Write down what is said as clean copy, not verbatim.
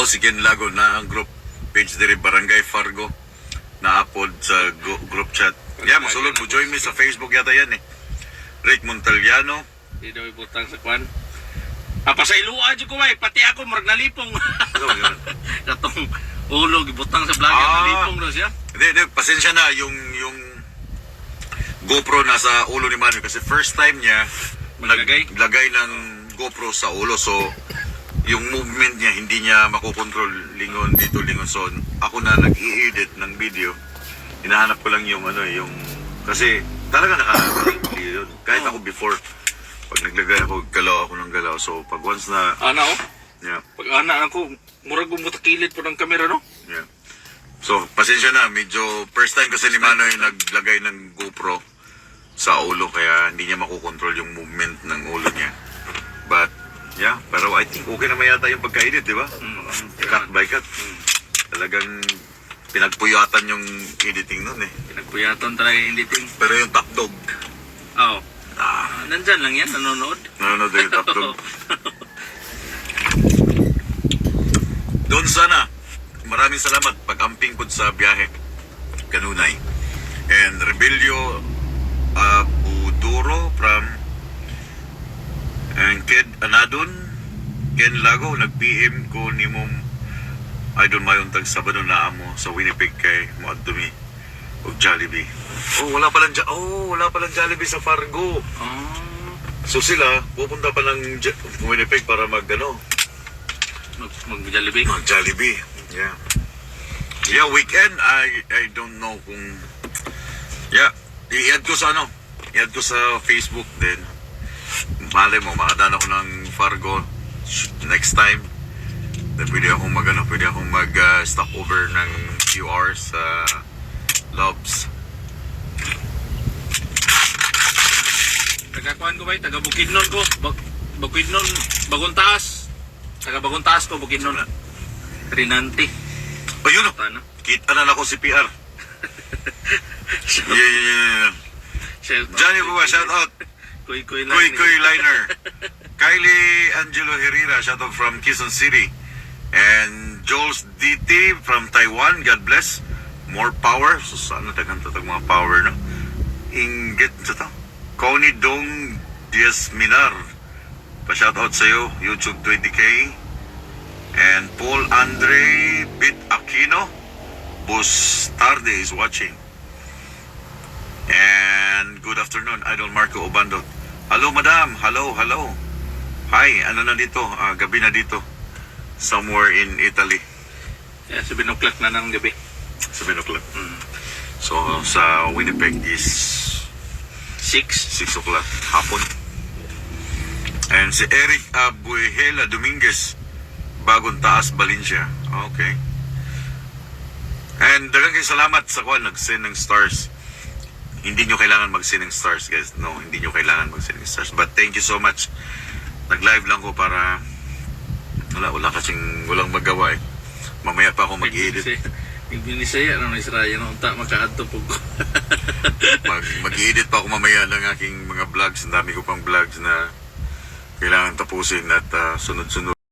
O si Ken Lago na ang group page diri Barangay Fargo na upload sa group chat. Yeah, masulod mo join me sa Facebook yata yan eh. Rick Montaliano. Di daw ibutang sa kwan. Pasailuan dyan ko pati ako marag nalipong. Katong ulo gibutang sa vlog nalipong daw siya. Hindi, pasensya na yung GoPro nasa ulo ni Manu kasi first time niya naglagay ng GoPro sa ulo, so yung movement niya hindi niya makokontrol, lingon dito, lingon son. Ako na nag-i-edit ng video, hinahanap ko lang yung yung kasi talaga yun. Kahit ako before pag naglagay ako, galaw ako ng galaw, so pag once na yeah. Pag ako murag gumutakilid po ng kamera, no? Yeah. So, pasensya na, medyo first time kasi ni Manoy naglagay ng GoPro sa ulo, kaya hindi niya makukontrol yung movement ng ulo niya. But, yeah, pero I think okay naman yata yung pagka-edit, di ba? Cut by cut. Talagang pinagpuyatan yung editing nun eh. Pinagpuyatan talaga yung editing. Pero yung top dog. Oo. Nandyan lang yan, nanonood. Nanonood yung top dog. Doon sana. Maraming salamat pag-amping po sa biyahe kanunay. And Rebelio Buduro from and Ked Anadon Ken Lago nag-PM ko ni mong idol mayon tag Sabado na amo sa Winnipeg kay Moadumi og Jollibee. Wala palang Jollibee sa Fargo. So sila pupunta pa ng Winnipeg para mag-Jollibee. Mag-Jollibee. Yeah. Yeah, weekend, I don't know kung... Yeah, i-add ko sa i-add ko sa Facebook din. Malay mo, makadaan ako ng Fargo next time. Then pwede akong mag-stop over ng few hours sa Loves. Tagakuan ko taga Bukidnon ko. Bukidnon, Baguntaas. Taga Baguntaas ko, Bukidnon. Trinante. Ayun o. Kita na ako si PR. Yeah. Johnny Bua, shout out. Kuy Liner. Kylie Angelo Herrera, shout out from Quezon City. And Joel's DT from Taiwan, God bless. More power. So sana tagang mga power, no? Inggit sa ta. Connie Dong Diaz Minar. Pa-shout out sa'yo. YouTube 20K. And Paul Andre Bit Aquino Bustarde is watching. And good afternoon, Idol Marco Obando. Hello, madam. Hello. Hi, ano na dito? Gabi na dito. Somewhere in Italy. Yeah, 7 o'clock na ng gabi. 7 o'clock. So, sa Winnipeg is 6 o'clock hapon. And si Eric Abuehela Dominguez, Bagong Taas, Valencia. Okay. And dagang kayo salamat sa nag-send ng stars. Hindi nyo kailangan mag-send ng stars, guys. No, hindi nyo kailangan mag-send ng stars. But thank you so much. Nag-live lang ko para wala kasing walang magawa eh. Mamaya pa ako mag-edit. Binisaya ng Israel no ta makaadto pug. Mag-edit pa ako mamaya ng aking mga vlogs. Ang dami ko pang vlogs na kailangan tapusin at sunod-sunod.